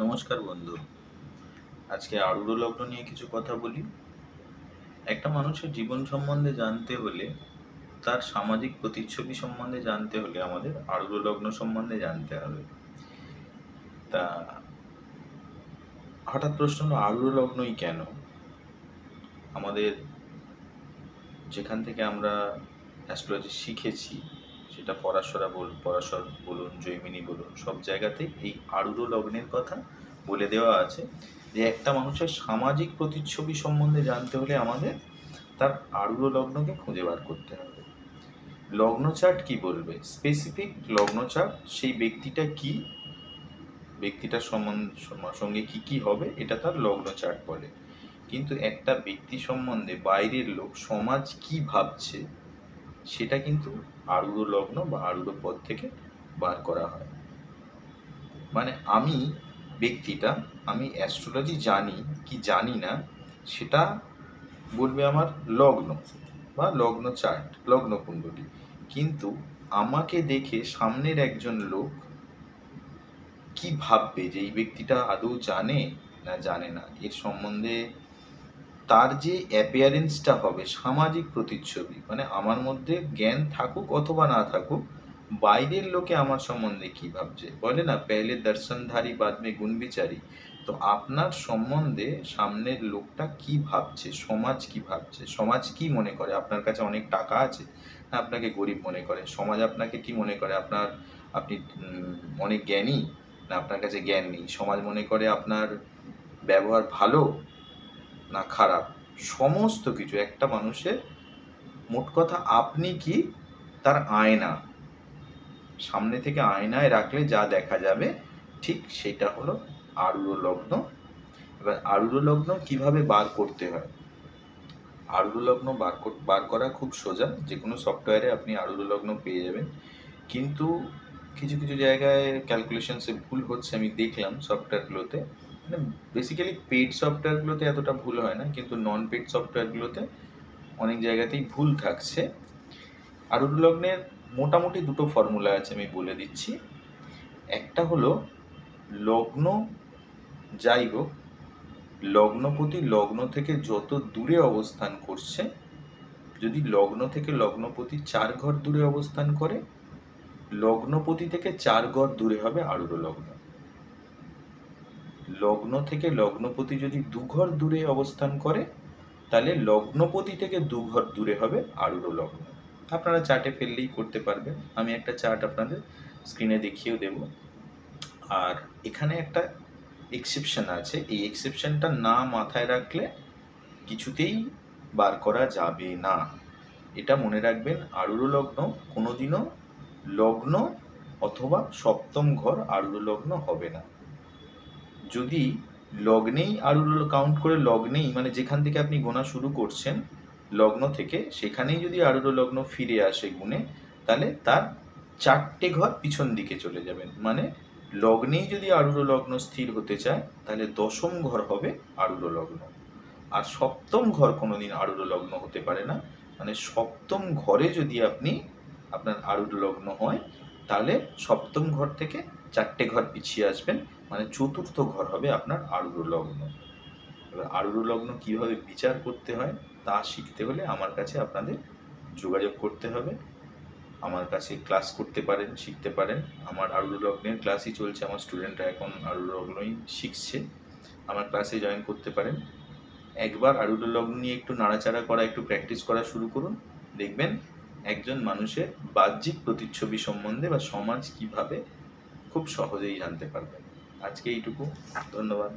নমস্কার বন্ধু। আজকে আরুর লগ্ন নিয়ে কিছু কথা বলি। একটা মানুষের জীবন সম্বন্ধে জানতে হলে, তার সামাজিক প্রতিচ্ছবি সম্বন্ধে জানতে হলে আমাদের আরুর লগ্ন সম্বন্ধে জানতে হবে। তা হঠাৎ প্রশ্ন হলো, আরুর লগ্নই কেন? আমাদের যেখান থেকে আমরা অ্যাস্ট্রোলজি শিখেছি, সেটা পরাশর বলুন, জৈমিনী বলুন, সব জায়গাতেই এই আরুর লগ্নের কথা বলে দেওয়া আছে যে একটা মানুষের সামাজিক প্রতিচ্ছবি সম্বন্ধে জানতে হলে আমাদের তার আরুর লগ্নকে খুঁজে বার করতে হবে। লগ্ন চার্ট কি বলবে? স্পেসিফিক লগ্ন চার্ট, সেই ব্যক্তিটা কি, ব্যক্তিটার সঙ্গে কি কি হবে, এটা তার লগ্ন চার্ট বলে। কিন্তু একটা ব্যক্তি সম্বন্ধে বাইরের লোক, সমাজ কি ভাবছে, সেটা কিন্তু আরুর লগ্ন বা আরুর পদ থেকে বার করা হয়। মানে আমি অ্যাস্ট্রোলজি জানি কি জানি না, সেটা বলবে আমার লগ্ন বা লগ্ন চার্ট, লগ্ন কুণ্ডলী। কিন্তু আমাকে দেখে সামনের একজন লোক কি ভাববে, যে এই ব্যক্তিটা আদৌ জানে না জানে না, এর সম্বন্ধে তার যে অ্যাপিয়ারেন্সটা হবে, সামাজিক প্রতিচ্ছবি, মানে আমার মধ্যে জ্ঞান থাকুক অথবা না থাকুক, বাইরের লোকে আমার সম্বন্ধে কি ভাবছে। বলে না, পেহলে দর্শনধারী বাদ মে গুণ বিচারী। তো আপনার সম্বন্ধে সামনের লোকটা কি ভাবছে, সমাজ কি ভাবছে, সমাজ কি মনে করে, আপনার কাছে অনেক টাকা আছে না আপনাকে গরিব মনে করে, সমাজ আপনাকে কি মনে করে, আপনি অনেক জ্ঞানী না আপনার কাছে জ্ঞান নেই, সমাজ মনে করে আপনার ব্যবহার ভালো না খারাপ। সমস্ত কিছু একটা মানুষের, মোট কথা আপনি কি তার আয়না, সামনে থেকে আয়নায় রাখলে যা দেখা যাবে, ঠিক সেটা হলো আরুর লগ্ন। এবার আরুর লগ্ন কিভাবে বার করতে হয়? আরুর লগ্ন বার করা খুব সোজা, যে কোনো সফটওয়্যারে আপনি আরুর লগ্ন পেয়ে যাবেন। কিন্তু কিছু কিছু জায়গায় ক্যালকুলেশনসে ভুল হচ্ছে, আমি দেখলাম সফটওয়্যারগুলোতে। মানে বেসিক্যালি পেইড সফটওয়্যারগুলোতে এতটা ভুল হয় না, কিন্তু নন পেইড সফটওয়্যারগুলোতে অনেক জায়গাতেই ভুল থাকছে। আরুর লগ্নের মোটামুটি দুটো ফর্মুলা আছে, আমি বলে দিচ্ছি। একটা হলো, লগ্ন যাই হোক, লগ্নপতি লগ্ন থেকে যত দূরে অবস্থান করছে, যদি লগ্ন থেকে লগ্নপতি 4 ঘর দূরে অবস্থান করে, লগ্নপতি থেকে 4 ঘর দূরে হবে আরুর লগ্ন। লগ্ন থেকে লগ্নপতি যদি 2 ঘর দূরে অবস্থান করে, তাহলে লগ্নপতি থেকে 2 ঘর দূরে হবে আরুর লগ্ন। আপনারা চার্টে ফেললেই করতে পারবেন, আমি একটা চার্ট আপনাদের স্ক্রিনে দেখিয়েও দেব। আর এখানে একটা এক্সেপশন আছে, এই এক্সেপশনটা না মাথায় রাখলে কিছুতেই বার করা যাবে না। এটা মনে রাখবেন, আরুর লগ্ন কোনোদিনও লগ্ন অথবা সপ্তম ঘর আরুর লগ্ন হবে না। যদি লগ্নেই আরুর কাউন্ট করে, লগ্নেই মানে যেখান থেকে আপনি গোনা শুরু করছেন লগ্ন থেকে, সেখানেই যদি আরুর লগ্ন ফিরে আসে গুণে, তাহলে তার 4টে ঘর পিছন দিকে চলে যাবেন। মানে লগ্নেই যদি আরুর লগ্ন স্থির হতে চায়, তাহলে 10ম ঘর হবে আরুর লগ্ন। আর সপ্তম ঘর কোনোদিন আরুর লগ্ন হতে পারে না। মানে সপ্তম ঘরে যদি আপনার আরুর লগ্ন হয়, তাহলে সপ্তম ঘর থেকে 4টে ঘর পিছিয়ে আসবেন, মানে 4র্থ ঘর হবে আপনার আরুর লগ্ন। এবার আরুর লগ্ন কীভাবে বিচার করতে হয় তা শিখতে হলে আমার কাছে আপনাদের যোগাযোগ করতে হবে। আমার কাছে ক্লাস করতে পারেন, শিখতে পারেন। আমার আরুর লগ্নের ক্লাসই চলছে, আমার স্টুডেন্টরা এখন আরুর লগ্নই শিখছে, আমার ক্লাসে জয়েন করতে পারেন। একবার আরুর লগ্ন নিয়ে একটু নাড়াচাড়া করা, একটু প্র্যাকটিস করা শুরু করুন, দেখবেন একজন মানুষের বাহ্যিক প্রতিচ্ছবি সম্বন্ধে বা সমাজ কিভাবে খুব সহজেই জানতে পারবেন। আজকে এইটুকু, ধন্যবাদ।